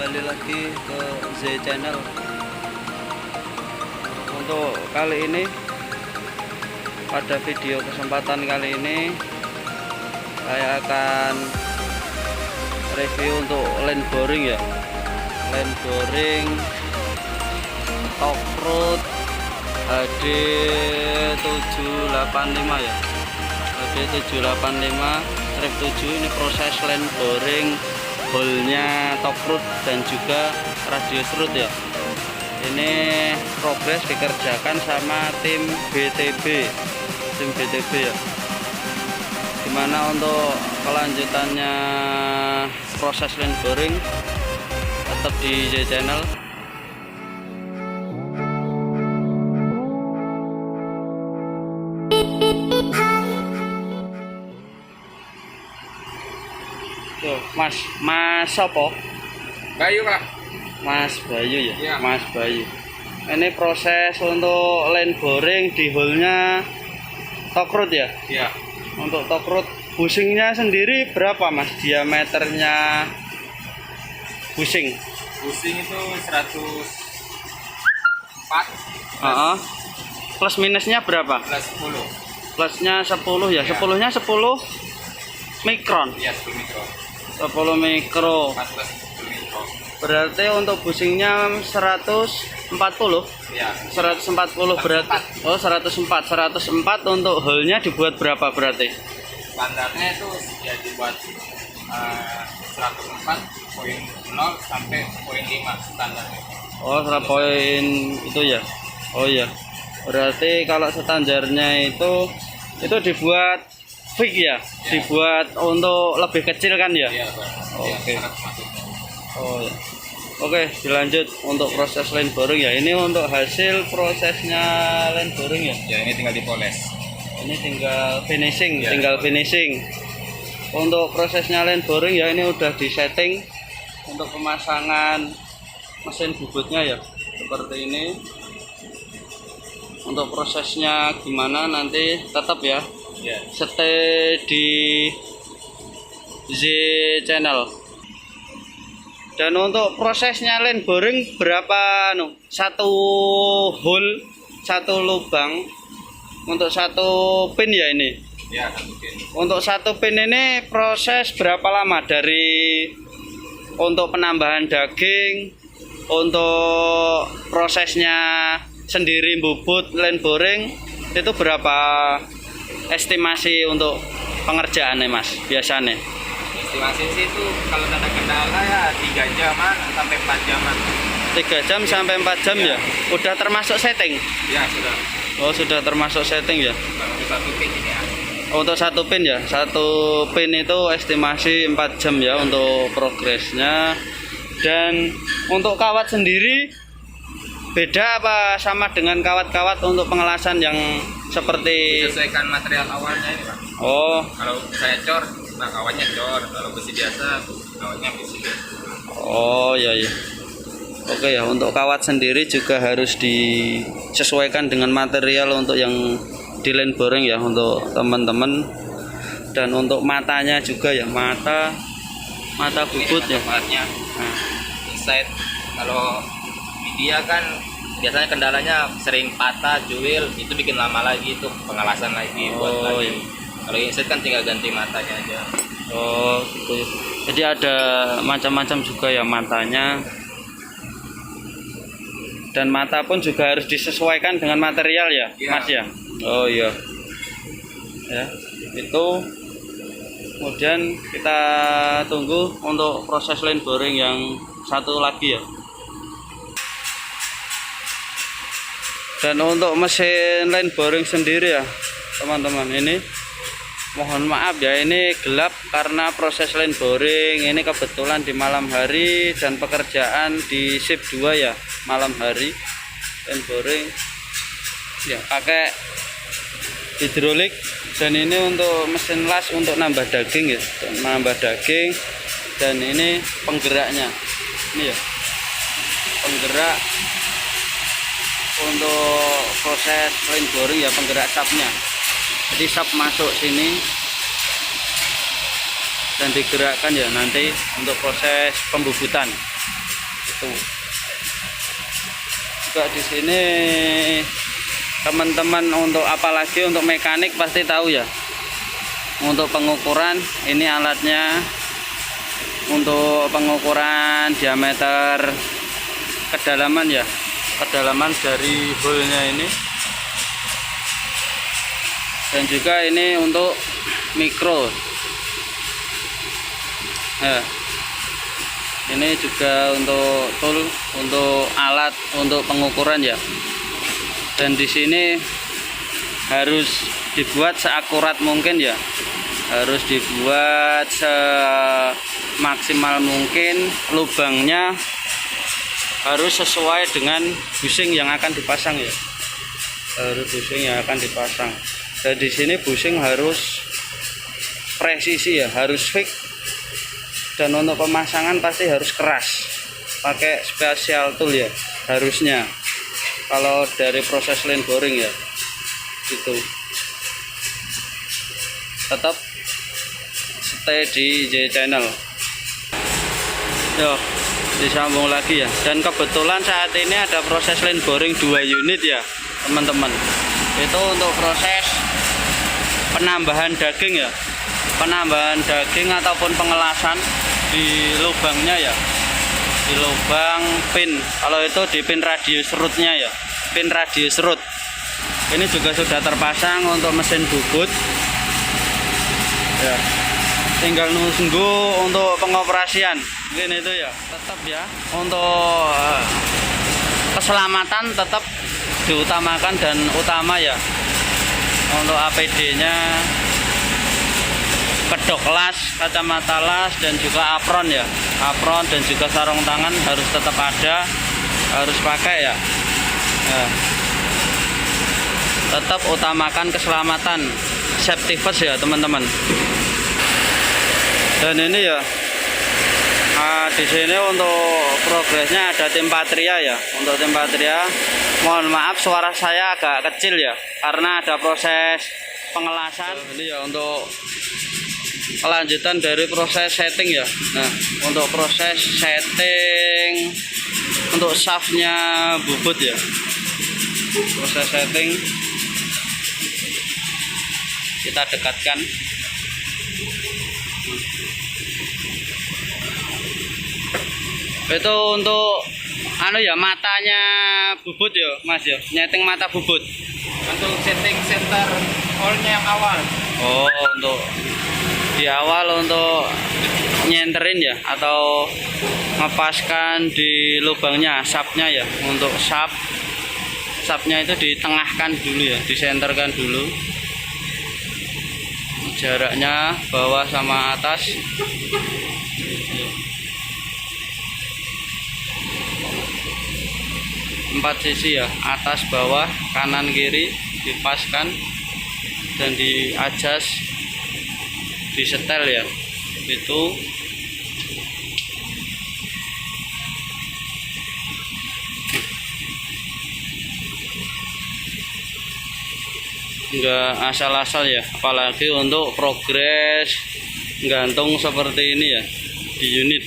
kembali lagi ke Z Channel. Untuk kali ini, pada video kesempatan kali ini saya akan review untuk line boring ya, line boring Tokrut HD 785 ya, HD 785 strip 7. Ini proses line boring holnya Tokrut dan juga radius root ya. Ini progres dikerjakan sama tim BTB ya. Dimana untuk kelanjutannya proses line boring tetap di Z Channel. Tuh, Mas apa? Bayu, Pak. Mas Bayu ya? Iya. Mas Bayu. Ini proses untuk line boring di hole-nya Tokrut ya? Iya. Untuk Tokrut bushingnya sendiri berapa Mas? Diameternya bushing? Pusing itu 104 Plus minusnya berapa? plus 10. Plusnya 10 ya? Iya. 10-nya 10 mikron? Iya, 10 mikro. 10 mikro. 4 plus 10 mikro. Berarti untuk bushingnya 140? Iya. 140 berarti. Oh, 104 untuk hole-nya dibuat berapa berarti? Standarnya itu ya dibuat 104.0 sampai 0.5 standarnya. Oh, 100 poin itu ya. Oh iya. Berarti kalau standarnya itu dibuat fix ya? Ya. Dibuat untuk lebih kecil kan ya? Iya, Pak. Oke. Iya, 100 Oh ya. Oke, dilanjut untuk proses line boring ya. Ini untuk hasil prosesnya line boring ya. Ya, ini tinggal dipoles. Ini tinggal finishing, Ya. tinggal finishing. Untuk prosesnya line boring ya, ini udah disetting untuk pemasangan mesin bubutnya ya. Seperti ini. Untuk prosesnya gimana nanti tetap ya. Ya. Stay di Z Channel. Dan untuk prosesnya line boring berapa satu hole, satu lubang untuk satu pin ya ini. Ya, mungkin. Untuk satu pin ini proses berapa lama dari untuk penambahan daging, untuk prosesnya sendiri bubut line boring itu berapa estimasi untuk pengerjaannya Mas biasanya? Estimasi sih itu kalau ada kendala ya 3 jaman sampai 4 jaman. 3 jam sampai 4 jam ya? Udah termasuk setting? Ya, sudah. Oh, sudah termasuk setting ya? Kalau untuk satu pin ini ya. Untuk satu pin ya? Satu pin itu estimasi 4 jam ya untuk progresnya. Dan untuk kawat sendiri beda apa sama dengan kawat-kawat untuk pengelasan yang seperti? Sesuaikan material awalnya ini, Pak. Oh, Kalau saya cor, nah kawatnya cor. Kalau besi biasa, kawatnya besi biasa. oh ya ya. Oke ya, untuk kawat sendiri juga harus disesuaikan dengan material untuk yang di line boring ya untuk teman-teman. Dan untuk matanya juga ya, mata bubut ya. Manfaatnya Nah, inside. Kalau media kan biasanya kendalanya sering patah, juil, itu bikin lama lagi itu pengelasan lagi buat Oh, lagi. iya. Kalau inside kan tinggal ganti matanya aja. oh gitu. Jadi ada macam-macam juga ya matanya. Dan mata pun juga harus disesuaikan dengan material ya, Iya. Mas ya. Oh iya. Ya, itu. Kemudian kita tunggu untuk proses line boring yang satu lagi ya. Dan untuk mesin line boring sendiri ya, teman-teman, ini mohon maaf ya, ini gelap karena proses line boring ini kebetulan di malam hari dan pekerjaan di shift 2 ya, malam hari. Line boring ya pakai hidrolik. Dan ini untuk mesin las untuk nambah daging ya, nambah daging. Dan ini penggeraknya, ini ya penggerak untuk proses line boring ya, penggerak sapnya. Jadi sap masuk sini dan digerakkan ya nanti untuk proses pembubutan. itu. Juga di sini teman-teman untuk apalagi untuk mekanik pasti tahu ya. Untuk pengukuran ini alatnya untuk pengukuran diameter kedalaman ya, kedalaman dari hole-nya ini. Dan juga ini untuk mikro. Nah, ini juga untuk tool, untuk alat untuk pengukuran ya. Dan di sini harus dibuat seakurat mungkin ya, harus dibuat semaksimal mungkin. Lubangnya harus sesuai dengan bushing yang akan dipasang ya, harus bushing yang akan dipasang. Dan di sini bushing harus presisi ya, harus fix. Dan untuk pemasangan pasti harus keras, pakai special tool ya harusnya. Kalau dari proses line boring ya, gitu. Tetap stay di J channel. Yo, disambung lagi ya. Dan kebetulan saat ini ada proses line boring 2 unit ya, teman-teman. Itu untuk proses penambahan daging ya, penambahan daging ataupun pengelasan di lubangnya ya, di lubang pin. Kalau itu di pin radius rootnya ya, pin radius root. Ini juga sudah terpasang untuk mesin bubut ya, tinggal nunggu untuk pengoperasian. Mungkin itu ya, tetap ya untuk keselamatan tetap diutamakan dan utama ya. Untuk APD nya kedok las, kacamata las, dan juga apron ya, apron dan juga sarung tangan harus tetap ada, harus pakai ya. Nah, tetap utamakan keselamatan, safety first ya teman-teman. Dan ini ya, di sini untuk progresnya ada tim Patria ya. Untuk tim Patria, mohon maaf suara saya agak kecil ya, karena ada proses pengelasan. Ini ya untuk kelanjutan dari proses setting ya. Nah, untuk proses setting untuk shaftnya bubut ya, proses setting kita dekatkan. Itu untuk anu ya, matanya bubut ya Mas ya, nyeting mata bubut Untuk setting center hole-nya yang awal. Oh, untuk di awal untuk nyenterin ya, atau ngepaskan di lubangnya shaftnya ya. Untuk shaftnya itu ditengahkan dulu ya, disenterkan dulu jaraknya bawah sama atas. 4 sisi ya, atas bawah kanan kiri dipaskan dan di adjust, disetel ya. Itu enggak asal-asal ya, apalagi untuk progres gantung seperti ini ya di unit.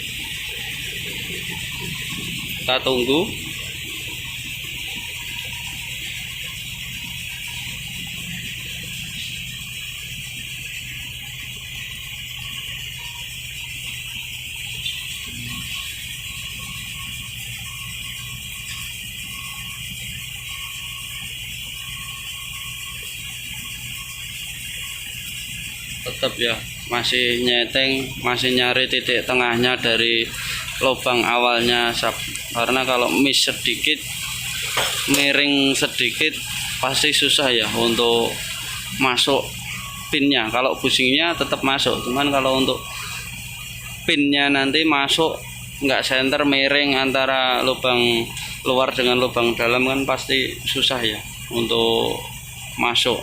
Kita tunggu. Tetap ya, masih nyeting, masih nyari titik tengahnya dari lubang awalnya shaft. Karena kalau miss sedikit, miring sedikit, pasti susah ya untuk masuk pinnya. Kalau bushingnya tetap masuk, cuman kalau untuk pinnya nanti masuk nggak center, miring antara lubang luar dengan lubang dalam kan pasti susah ya untuk masuk.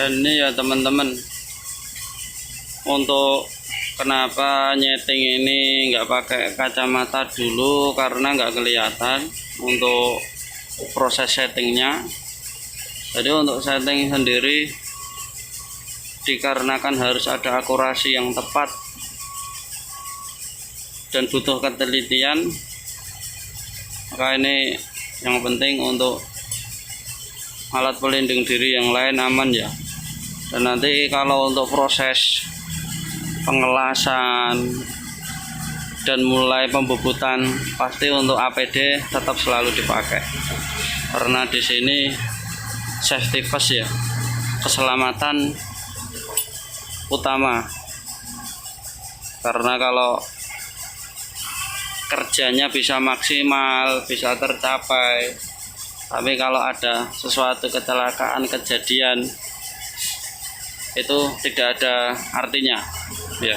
Dan ini ya teman-teman, untuk kenapa nyeting ini nggak pakai kacamata dulu, karena nggak kelihatan untuk proses settingnya. Jadi untuk setting sendiri dikarenakan harus ada akurasi yang tepat dan butuh ketelitian, maka ini yang penting untuk alat pelindung diri yang lain aman ya. Dan nanti kalau untuk proses pengelasan dan mulai pembubutan, pasti untuk APD tetap selalu dipakai, karena di sini safety first ya, keselamatan utama. Karena kalau kerjanya bisa maksimal, bisa tercapai, tapi kalau ada sesuatu kecelakaan, kejadian, itu tidak ada artinya ya.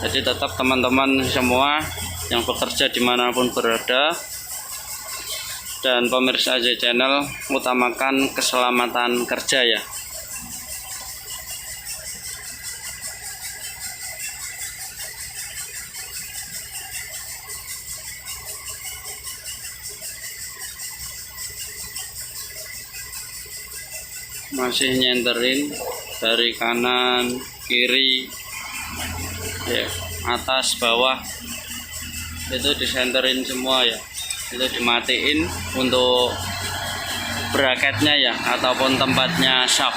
Jadi tetap teman-teman semua yang bekerja dimanapun berada dan pemirsa AJ Channel, utamakan keselamatan kerja ya. Masih nyenterin dari kanan kiri ya, atas bawah itu disenterin semua ya. Itu dimatiin untuk bracketnya ya, ataupun tempatnya shaft.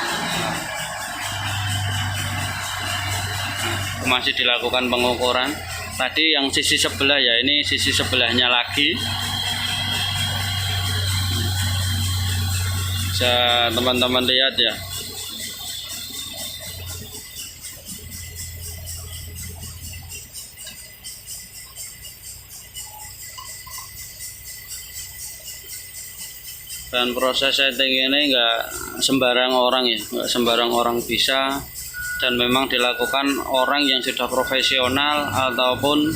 Masih dilakukan pengukuran. Tadi yang sisi sebelah ya, ini sisi sebelahnya lagi. Bisa teman-teman lihat ya. Dan proses setting ini enggak sembarang orang ya, enggak sembarang orang bisa, dan memang dilakukan orang yang sudah profesional ataupun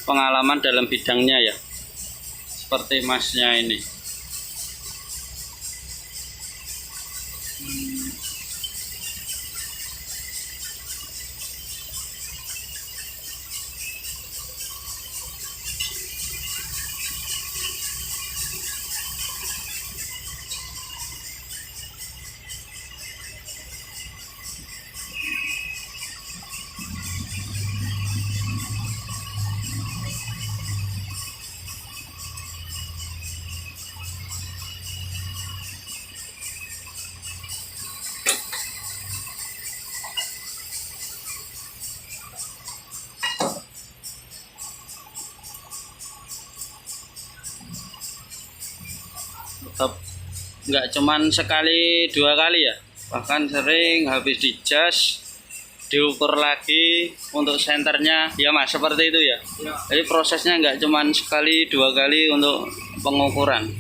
pengalaman dalam bidangnya ya, seperti masnya ini. Tetap nggak cuman sekali dua kali ya, bahkan sering habis dijas diukur lagi untuk senternya ya mas, seperti itu ya. Jadi prosesnya nggak cuman sekali dua kali untuk pengukuran,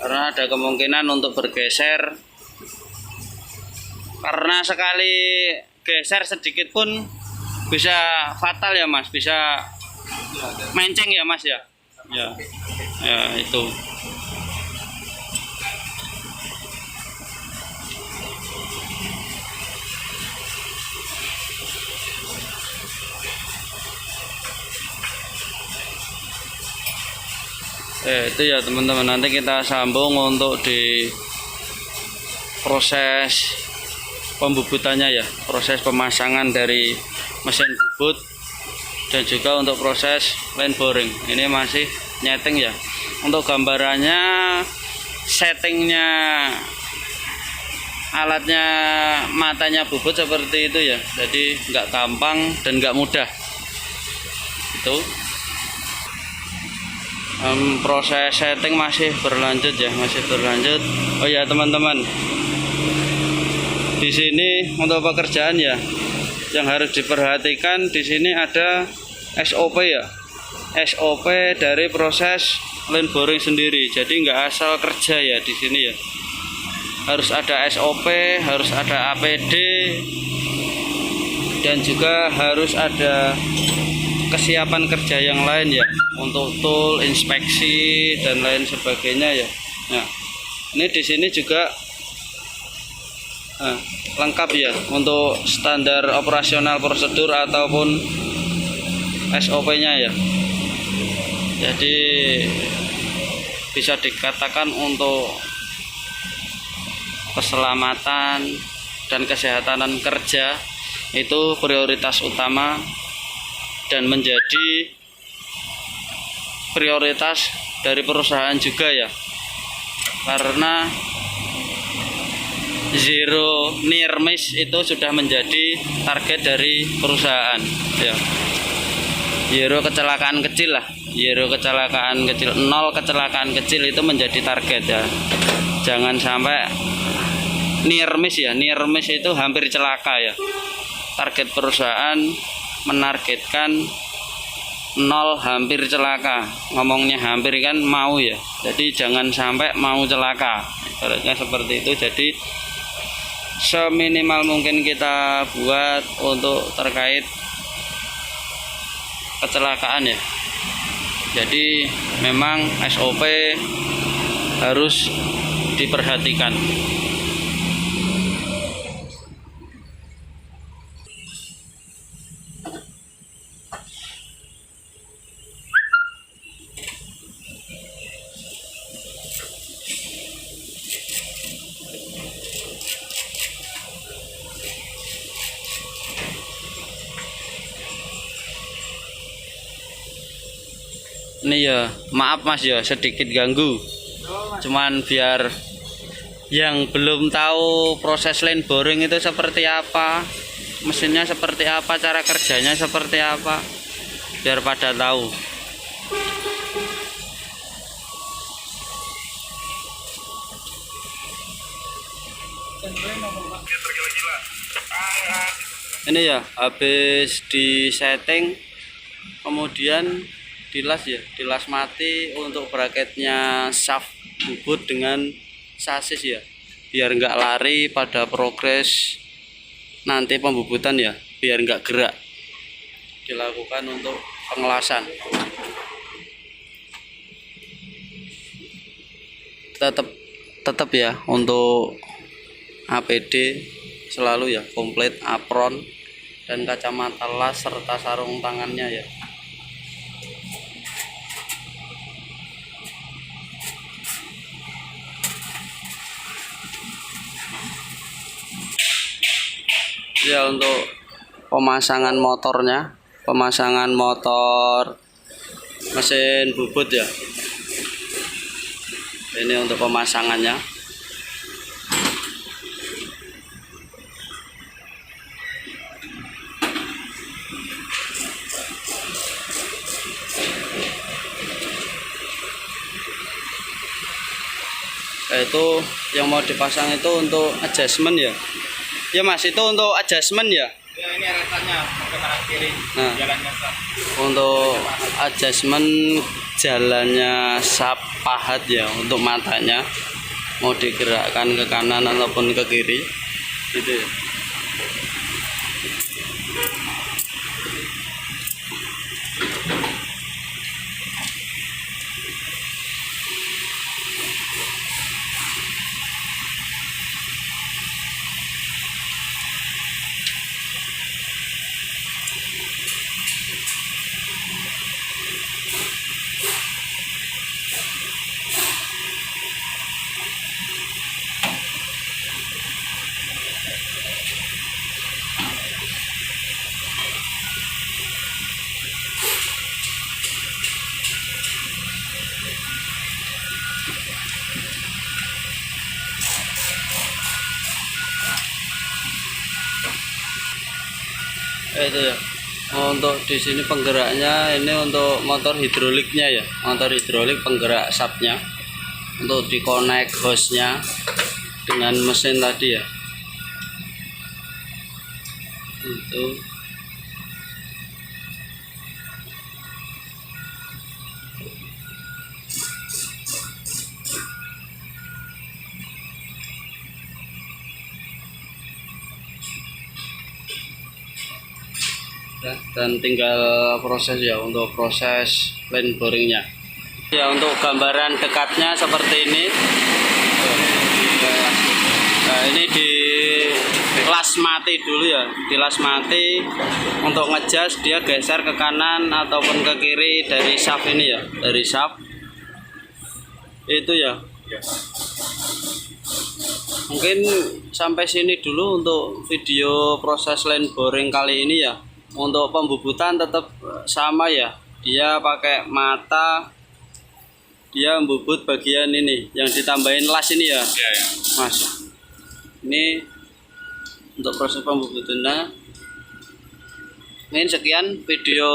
karena ada kemungkinan untuk bergeser, karena sekali geser sedikit pun bisa fatal ya mas, bisa menceng ya mas ya. Ya itu. Itu ya teman-teman, nanti kita sambung untuk di proses pembubutannya ya, proses pemasangan dari mesin bubut dan juga untuk proses line boring. Ini masih nyeting ya. Untuk gambarannya, settingnya alatnya, matanya bubut seperti itu ya, jadi nggak gampang dan nggak mudah itu. Proses setting masih berlanjut ya, masih berlanjut. Oh ya teman-teman, di sini untuk pekerjaan ya, yang harus diperhatikan di sini ada SOP ya, SOP dari proses line boring sendiri. Jadi nggak asal kerja ya di sini ya, harus ada SOP, harus ada APD, dan juga harus ada kesiapan kerja yang lain ya, untuk tool, inspeksi dan lain sebagainya ya. Nah, ini di sini juga Nah, lengkap ya untuk standar operasional prosedur ataupun SOP-nya ya. Jadi bisa dikatakan untuk keselamatan dan kesehatan kerja itu prioritas utama dan menjadi prioritas dari perusahaan juga ya, karena zero near miss itu sudah menjadi target dari perusahaan ya. Zero kecelakaan kecil lah, zero kecelakaan kecil, nol kecelakaan kecil itu menjadi target ya. Jangan sampai near miss ya, near miss itu hampir celaka ya. Target perusahaan menargetkan nol hampir celaka. Ngomongnya hampir kan mau ya, jadi jangan sampai mau celaka, ibaratnya seperti itu. Jadi seminimal mungkin kita buat untuk terkait kecelakaan ya. Jadi memang SOP harus diperhatikan. Ini ya, maaf Mas ya, sedikit ganggu. Cuman biar yang belum tahu proses line boring itu seperti apa, mesinnya seperti apa, cara kerjanya seperti apa, biar pada tahu. Ini ya, habis di setting, kemudian dilas ya, dilas mati untuk bracketnya shaft bubut dengan sasis ya, biar nggak lari pada progres nanti pembubutan ya, biar nggak gerak. Dilakukan untuk pengelasan. Tetap ya, untuk APD selalu ya komplit apron dan kacamata las serta sarung tangannya ya. Ya, untuk pemasangan motornya, pemasangan motor mesin bubut ya. Ini untuk pemasangannya. Itu yang mau dipasang itu untuk adjustment ya. Ya Mas, itu untuk adjustment ya. Ya, ini alasannya ke kanan kiri. Nah, Jalannya sap. untuk adjustment jalannya sap pahat ya, untuk matanya mau digerakkan ke kanan ataupun ke kiri gitu ya. Itu ya, untuk di sini penggeraknya ini untuk motor hidroliknya ya, motor hidrolik penggerak sapnya, untuk dikonek hose-nya dengan mesin tadi ya. Itu dan tinggal proses ya, untuk proses line boringnya ya. Untuk gambaran dekatnya seperti ini. Nah, ini di mati dulu ya, kilas mati. Untuk ngejas dia geser ke kanan ataupun ke kiri dari shaft ini ya, dari shaft itu ya. Mungkin sampai sini dulu untuk video proses line boring kali ini ya. Untuk pembubutan tetap sama ya, dia pakai mata, dia membubut bagian ini yang ditambahin las ini ya, Mas. Ini untuk proses pembubutannya. Ini sekian video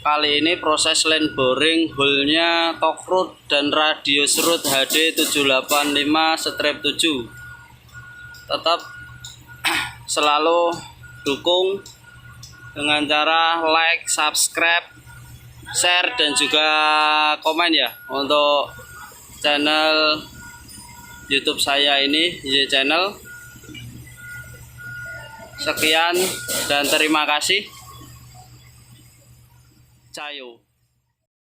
kali ini proses line boring hole-nya Tokrut dan radius root HD 785/7. Tetap selalu dukung dengan cara like, subscribe, share dan juga komen ya untuk channel YouTube saya ini, Y Channel. Sekian dan terima kasih. Cayo.